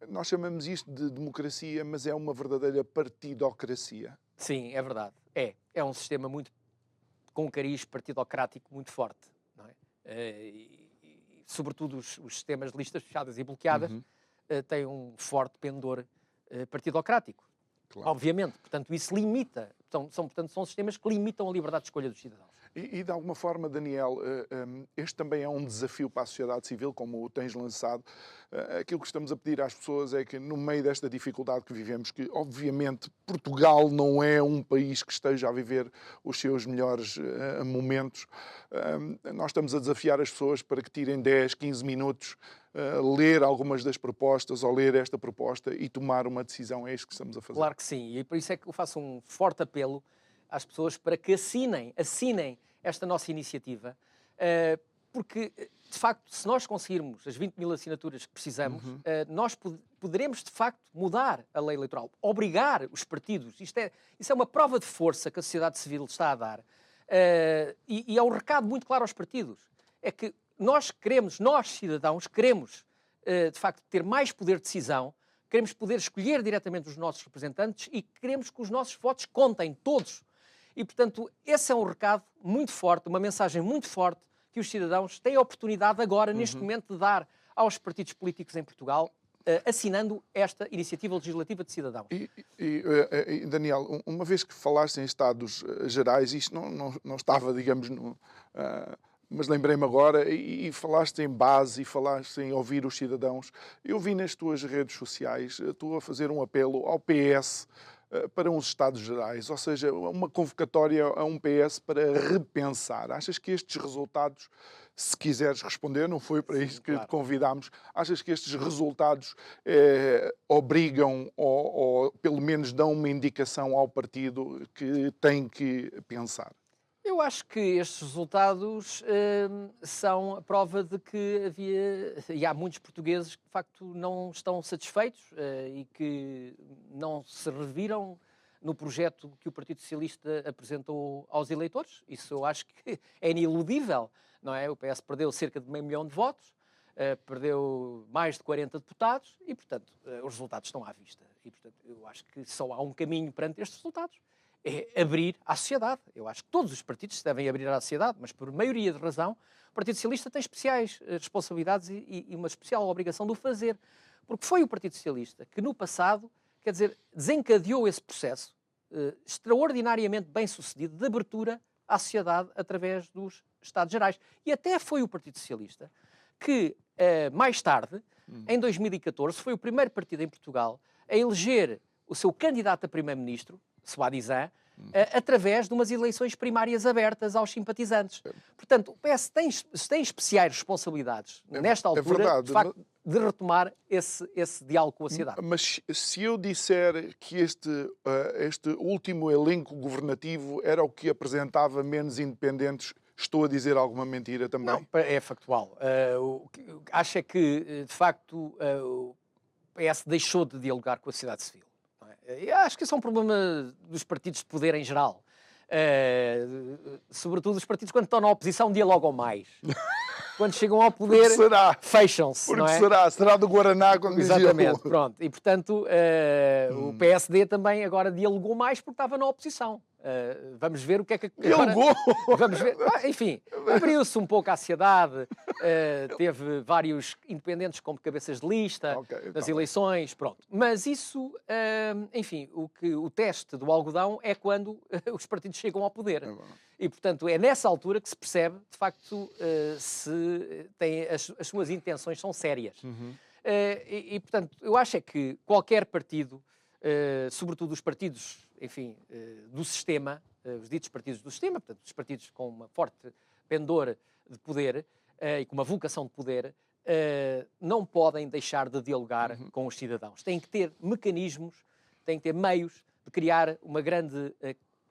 Speaker 2: nós chamamos isto de democracia, mas é uma verdadeira partidocracia?
Speaker 3: Sim, é verdade. É um sistema muito com um cariz partidocrático muito forte, não é? Sobretudo os sistemas de listas fechadas e bloqueadas têm um forte pendor partidocrático. Claro. Obviamente, portanto, isso limita, são sistemas que limitam a liberdade de escolha dos cidadãos.
Speaker 2: E de alguma forma, Daniel, este também é um desafio para a sociedade civil, como o tens lançado. Aquilo que estamos a pedir às pessoas é que, no meio desta dificuldade que vivemos, que obviamente Portugal não é um país que esteja a viver os seus melhores momentos, nós estamos a desafiar as pessoas para que tirem 10, 15 minutos, ler algumas das propostas ou ler esta proposta e tomar uma decisão. É isto que estamos a fazer.
Speaker 3: Claro que sim, e por isso é que eu faço um forte apelo às pessoas para que assinem esta nossa iniciativa, porque, de facto, se nós conseguirmos as 20 mil assinaturas que precisamos, nós poderemos, de facto, mudar a lei eleitoral, obrigar os partidos. Isso é uma prova de força que a sociedade civil está a dar, e é um recado muito claro aos partidos. É que nós cidadãos, queremos, de facto, ter mais poder de decisão, queremos poder escolher diretamente os nossos representantes e queremos que os nossos votos contem, todos. E, portanto, esse é um recado muito forte, uma mensagem muito forte que os cidadãos têm a oportunidade agora, neste momento, de dar aos partidos políticos em Portugal, assinando esta iniciativa legislativa de cidadãos.
Speaker 2: Daniel, uma vez que falaste em Estados Gerais, isto não estava, digamos, mas lembrei-me agora, e falaste em base, e falaste em ouvir os cidadãos. Eu vi nas tuas redes sociais tu a fazer um apelo ao PS para uns Estados Gerais, ou seja, uma convocatória a um PS para repensar. Achas que estes resultados, se quiseres responder, não foi para isso que te convidámos, achas que estes resultados obrigam ou pelo menos dão uma indicação ao partido que tem que pensar?
Speaker 3: Eu acho que estes resultados são a prova de que há muitos portugueses que, de facto, não estão satisfeitos e que não se reviram no projeto que o Partido Socialista apresentou aos eleitores. Isso eu acho que é ineludível, não é? O PS perdeu cerca de 500 mil de votos, perdeu mais de 40 deputados e, portanto, os resultados estão à vista. E, portanto, eu acho que só há um caminho perante estes resultados. É abrir à sociedade. Eu acho que todos os partidos se devem abrir à sociedade, mas por maioria de razão, o Partido Socialista tem especiais responsabilidades e uma especial obrigação de o fazer. Porque foi o Partido Socialista que, no passado, quer dizer, desencadeou esse processo extraordinariamente bem-sucedido de abertura à sociedade através dos Estados Gerais. E até foi o Partido Socialista que, mais tarde, em 2014, foi o primeiro partido em Portugal a eleger o seu candidato a primeiro-ministro, Swadizan, através de umas eleições primárias abertas aos simpatizantes. Portanto, o PS tem especiais responsabilidades, nesta altura, de facto, de retomar esse diálogo com a sociedade.
Speaker 2: Mas se eu disser que este último elenco governativo era o que apresentava menos independentes, estou a dizer alguma mentira também?
Speaker 3: Não, é factual. Acho é que, de facto, o PS deixou de dialogar com a sociedade civil. Eu acho que isso é um problema dos partidos de poder em geral. Sobretudo os partidos, quando estão na oposição, dialogam mais. Quando chegam ao poder, fecham-se.
Speaker 2: Porque será do Guaraná quando
Speaker 3: exatamente, pronto. E, portanto, o PSD também agora dialogou mais porque estava na oposição. Vamos ver o que é que...
Speaker 2: Dialogou?
Speaker 3: Vamos ver. Enfim, abriu-se um pouco à sociedade, teve vários independentes como cabeças de lista nas eleições, pronto. Mas isso, enfim, o teste do algodão é quando os partidos chegam ao poder. E, portanto, é nessa altura que se percebe, de facto, se as suas intenções são sérias. E, portanto, eu acho é que qualquer partido, sobretudo os partidos, enfim, do sistema, os ditos partidos do sistema, portanto, os partidos com uma forte pendor de poder e com uma vocação de poder, não podem deixar de dialogar com os cidadãos. Têm que ter mecanismos, têm que ter meios de criar uma grande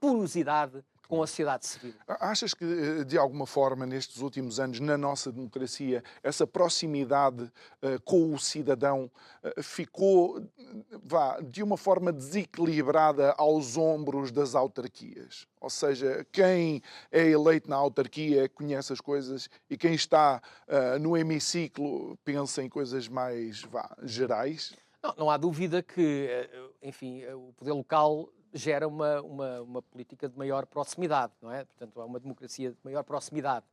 Speaker 3: porosidade com a sociedade civil.
Speaker 2: Achas que, de alguma forma, nestes últimos anos, na nossa democracia, essa proximidade com o cidadão ficou, de uma forma desequilibrada aos ombros das autarquias? Ou seja, quem é eleito na autarquia conhece as coisas e quem está no hemiciclo pensa em coisas mais gerais?
Speaker 3: Não há dúvida que, enfim, o poder local gera uma política de maior proximidade, não é? Portanto, há uma democracia de maior proximidade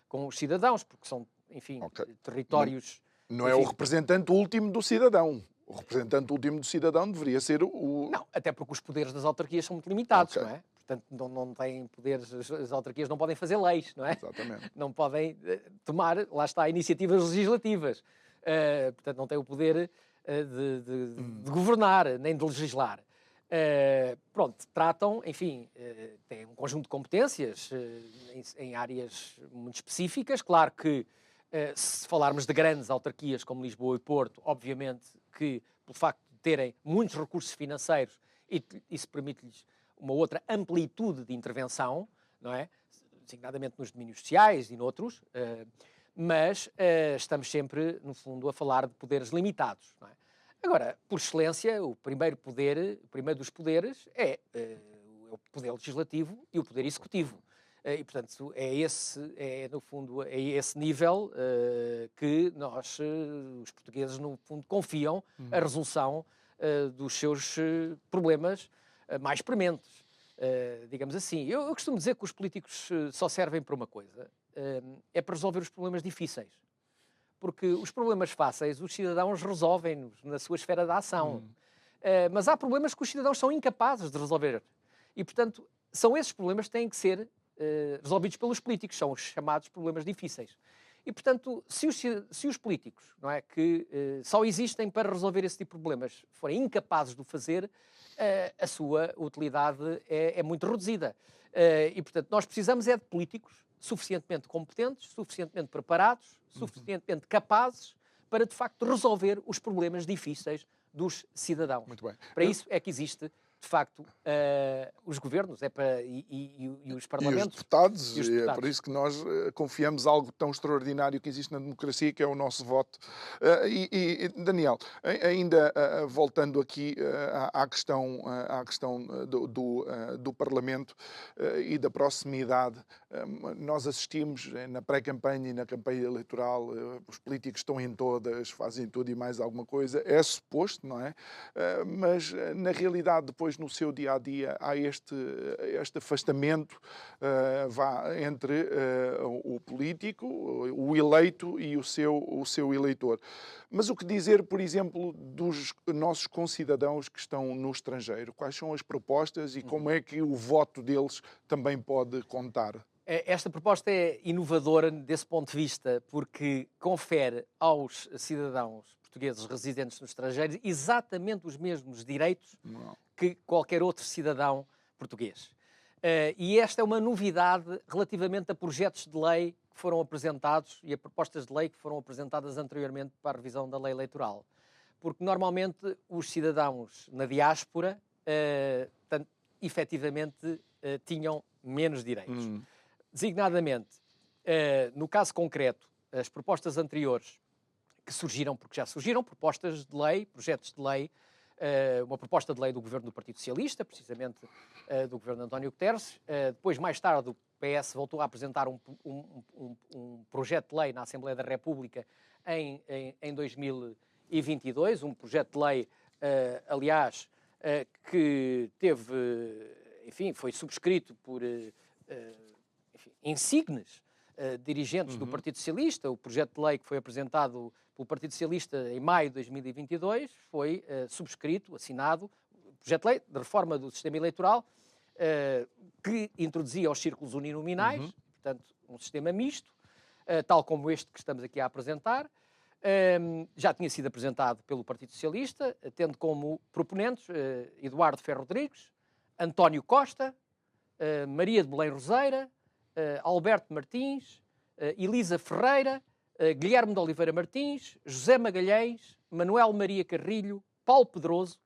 Speaker 3: com os cidadãos, porque são, enfim, territórios...
Speaker 2: Não é o representante último do cidadão. O representante último do cidadão deveria ser o...
Speaker 3: Não, até porque os poderes das autarquias são muito limitados, não é? Portanto, não têm poderes, as autarquias não podem fazer leis, não é?
Speaker 2: Exatamente.
Speaker 3: Não podem tomar, lá está, iniciativas legislativas. Portanto, não têm o poder de governar, nem de legislar. Tratam, enfim, têm um conjunto de competências em áreas muito específicas. Claro que, se falarmos de grandes autarquias como Lisboa e Porto, obviamente que, pelo facto de terem muitos recursos financeiros, isso permite-lhes uma outra amplitude de intervenção, não é? Designadamente nos domínios sociais e noutros, mas estamos sempre, no fundo, a falar de poderes limitados, não é? Agora, por excelência, o primeiro dos poderes é o poder legislativo e o poder executivo. E, portanto, no fundo, é esse nível que nós, os portugueses, no fundo, confiam a resolução dos seus problemas mais prementes, digamos assim. Eu costumo dizer que os políticos só servem para uma coisa, é para resolver os problemas difíceis. Porque os problemas fáceis, os cidadãos resolvem-nos na sua esfera de ação. Mas há problemas que os cidadãos são incapazes de resolver. E, portanto, são esses problemas que têm que ser resolvidos pelos políticos, são os chamados problemas difíceis. E, portanto, se os políticos, não é, que só existem para resolver esse tipo de problemas, forem incapazes de o fazer, a sua utilidade é muito reduzida. E, portanto, nós precisamos de políticos suficientemente competentes, suficientemente preparados, suficientemente capazes para, de facto, resolver os problemas difíceis dos cidadãos.
Speaker 2: Muito bem.
Speaker 3: Para isso é que existe, de facto, os governos e os parlamentos.
Speaker 2: E os deputados, e é por isso que nós confiamos algo tão extraordinário que existe na democracia, que é o nosso voto. Daniel, ainda voltando aqui à questão do Parlamento e da proximidade, nós assistimos na pré-campanha e na campanha eleitoral, os políticos estão em todas, fazem tudo e mais alguma coisa, é suposto, não é? Mas, na realidade, depois no seu dia-a-dia há este afastamento entre o político, o eleito e o seu eleitor. Mas o que dizer, por exemplo, dos nossos concidadãos que estão no estrangeiro? Quais são as propostas e como é que o voto deles também pode contar?
Speaker 3: Esta proposta é inovadora desse ponto de vista, porque confere aos cidadãos portugueses residentes no estrangeiro exatamente os mesmos direitos que qualquer outro cidadão português. E esta é uma novidade relativamente a projetos de lei que foram apresentados e a propostas de lei que foram apresentadas anteriormente para a revisão da lei eleitoral. Porque normalmente os cidadãos na diáspora efetivamente tinham menos direitos. Designadamente, no caso concreto, as propostas anteriores que surgiram, porque já surgiram propostas de lei, projetos de lei, uma proposta de lei do governo do Partido Socialista, precisamente do governo de António Guterres. Depois, mais tarde, o PS voltou a apresentar um projeto de lei na Assembleia da República em 2022, um projeto de lei, aliás, que teve, enfim, foi subscrito por insignes dirigentes do Partido Socialista. O projeto de lei que foi apresentado pelo Partido Socialista em maio de 2022 foi subscrito, assinado, o projeto de lei de reforma do sistema eleitoral que introduzia os círculos uninominais, portanto, um sistema misto, tal como este que estamos aqui a apresentar. Já tinha sido apresentado pelo Partido Socialista, tendo como proponentes Eduardo Ferro Rodrigues, António Costa, Maria de Belém Roseira, Alberto Martins, Elisa Ferreira, Guilherme de Oliveira Martins, José Magalhães, Manuel Maria Carrilho, Paulo Pedroso,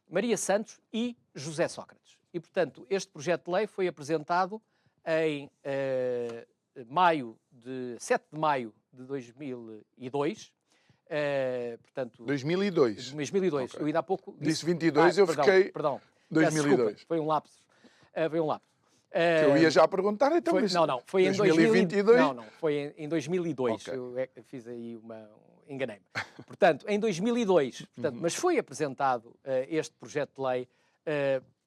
Speaker 3: Maria Santos e José Sócrates. E, portanto, este projeto de lei foi apresentado em 7 de maio de 2002. Portanto,
Speaker 2: 2002.
Speaker 3: 2002.
Speaker 2: Okay.
Speaker 3: Eu ainda há pouco
Speaker 2: disse 22, eu
Speaker 3: perdão,
Speaker 2: fiquei...
Speaker 3: Perdão.
Speaker 2: 2002.
Speaker 3: Desculpa, foi um lapso. Foi um lapso.
Speaker 2: Que eu ia já perguntar, então...
Speaker 3: Foi, não, foi
Speaker 2: 2022?
Speaker 3: Não, foi em 2002.
Speaker 2: Okay.
Speaker 3: Eu fiz aí enganei-me. Portanto, em 2002, mas foi apresentado este projeto de lei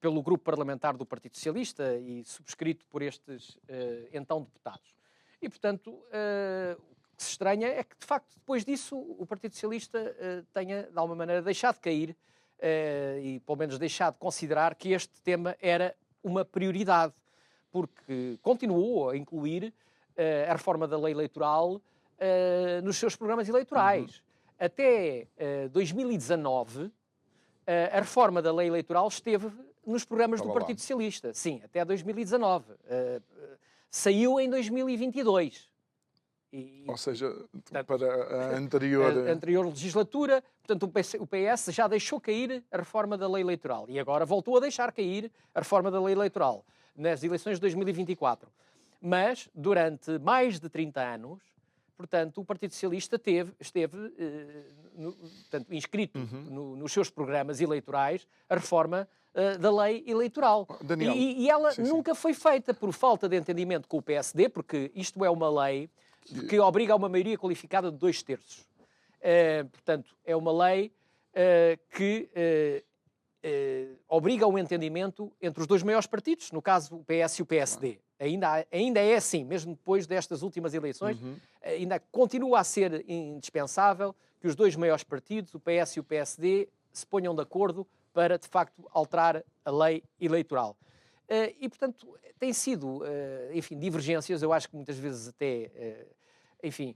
Speaker 3: pelo grupo parlamentar do Partido Socialista e subscrito por estes então deputados. E, portanto, o que se estranha é que, de facto, depois disso, o Partido Socialista tenha, de alguma maneira, deixado de cair e, pelo menos, deixado de considerar que este tema era uma prioridade, porque continuou a incluir a reforma da lei eleitoral nos seus programas eleitorais. Até 2019, a reforma da lei eleitoral esteve nos programas do Partido Socialista. Sim, até 2019. Saiu em 2022.
Speaker 2: Ou seja,
Speaker 3: portanto,
Speaker 2: para a anterior
Speaker 3: legislatura, portanto, o PS já deixou cair a reforma da lei eleitoral e agora voltou a deixar cair a reforma da lei eleitoral nas eleições de 2024. Mas, durante mais de 30 anos, portanto, o Partido Socialista esteve portanto, inscrito nos seus programas eleitorais a reforma da lei eleitoral.
Speaker 2: Daniel,
Speaker 3: e ela nunca foi feita por falta de entendimento com o PSD, porque isto é uma lei que obriga a uma maioria qualificada de 2/3. Portanto, é uma lei que obriga a um entendimento entre os dois maiores partidos, no caso o PS e o PSD. Ainda é assim, mesmo depois destas últimas eleições, ainda continua a ser indispensável que os dois maiores partidos, o PS e o PSD, se ponham de acordo para, de facto, alterar a lei eleitoral. E, portanto, tem sido, enfim, divergências, eu acho que muitas vezes até, enfim,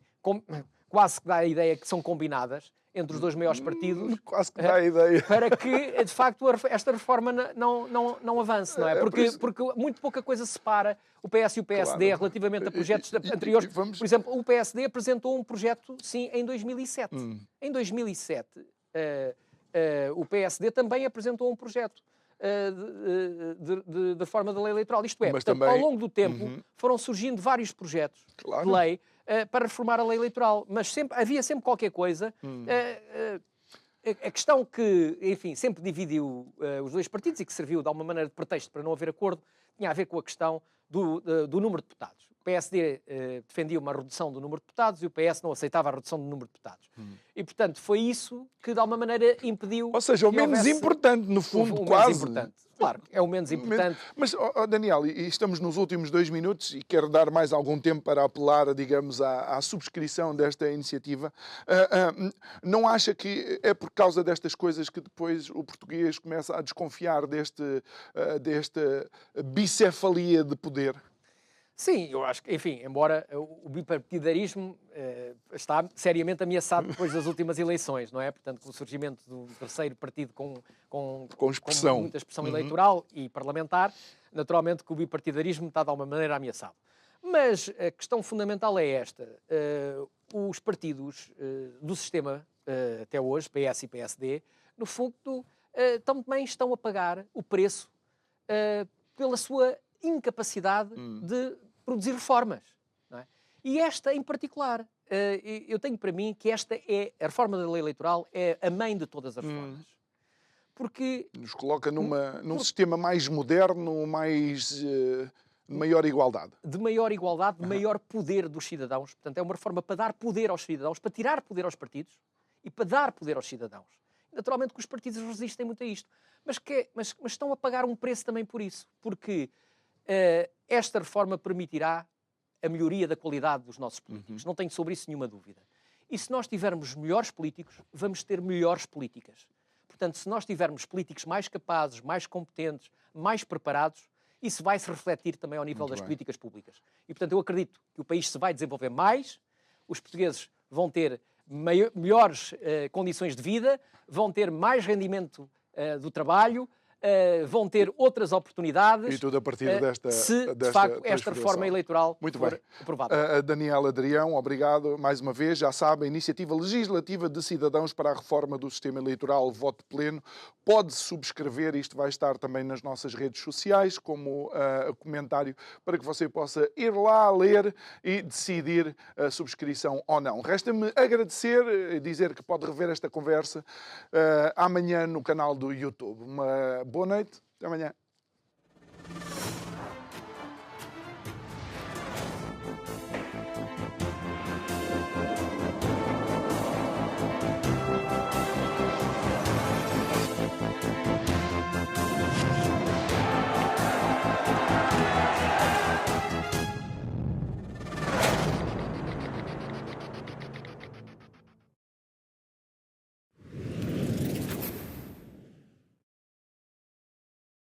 Speaker 3: quase que dá a ideia que são combinadas entre os dois maiores partidos.
Speaker 2: Quase que dá a ideia.
Speaker 3: Para que, de facto, esta reforma não avance, não é? Porque muito pouca coisa separa o PS e o PSD relativamente a projetos anteriores. Por exemplo, o PSD apresentou um projeto, sim, em 2007. Em 2007, o PSD também apresentou um projeto de reforma da lei eleitoral. Isto é, portanto, também, ao longo do tempo, foram surgindo vários projetos de lei para reformar a lei eleitoral. Mas havia sempre qualquer coisa. A questão que, enfim, sempre dividiu os dois partidos e que serviu de alguma maneira de pretexto para não haver acordo, tinha a ver com a questão do número de deputados. O PSD defendia uma redução do número de deputados e o PS não aceitava a redução do número de deputados. E, portanto, foi isso que, de alguma maneira, impediu...
Speaker 2: Ou seja, o menos importante, no fundo, quase.
Speaker 3: Menos importante. Claro, é o menos importante.
Speaker 2: Mas, Daniel, e estamos nos últimos 2 minutos e quero dar mais algum tempo para apelar, digamos, à subscrição desta iniciativa. Não acha que é por causa destas coisas que depois o português começa a desconfiar desta bicefalia de poder?
Speaker 3: Sim, eu acho que, enfim, embora o bipartidarismo está seriamente ameaçado depois das últimas eleições, não é? Portanto, com o surgimento do terceiro partido com muita expressão eleitoral e parlamentar, naturalmente que o bipartidarismo está de alguma maneira ameaçado. Mas a questão fundamental é esta. Os partidos do sistema, até hoje, PS e PSD, no fundo, também estão a pagar o preço pela sua incapacidade de produzir reformas. Não é? E esta em particular, eu tenho para mim que a reforma da lei eleitoral é a mãe de todas as reformas. Porque...
Speaker 2: Nos coloca num sistema mais moderno, maior igualdade. De
Speaker 3: maior igualdade, de maior poder dos cidadãos. Portanto, é uma reforma para dar poder aos cidadãos, para tirar poder aos partidos e para dar poder aos cidadãos. Naturalmente que os partidos resistem muito a isto. Mas estão a pagar um preço também por isso. Porque esta reforma permitirá a melhoria da qualidade dos nossos políticos. Não tenho sobre isso nenhuma dúvida. E se nós tivermos melhores políticos, vamos ter melhores políticas. Portanto, se nós tivermos políticos mais capazes, mais competentes, mais preparados, isso vai se refletir também ao nível das políticas públicas. E, portanto, eu acredito que o país se vai desenvolver mais, os portugueses vão ter melhores condições de vida, vão ter mais rendimento do trabalho, vão ter outras oportunidades
Speaker 2: E tudo a partir desta
Speaker 3: se, de facto, esta
Speaker 2: transfiguração.
Speaker 3: reforma eleitoral
Speaker 2: Muito
Speaker 3: for
Speaker 2: bem.
Speaker 3: aprovada.
Speaker 2: Daniela Adrião, obrigado mais uma vez. Já sabe, a Iniciativa Legislativa de Cidadãos para a Reforma do Sistema Eleitoral, voto pleno, pode subscrever. Isto vai estar também nas nossas redes sociais, como comentário, para que você possa ir lá ler e decidir a subscrição ou não. Resta-me agradecer e dizer que pode rever esta conversa amanhã no canal do YouTube. Uma boa noite, até amanhã.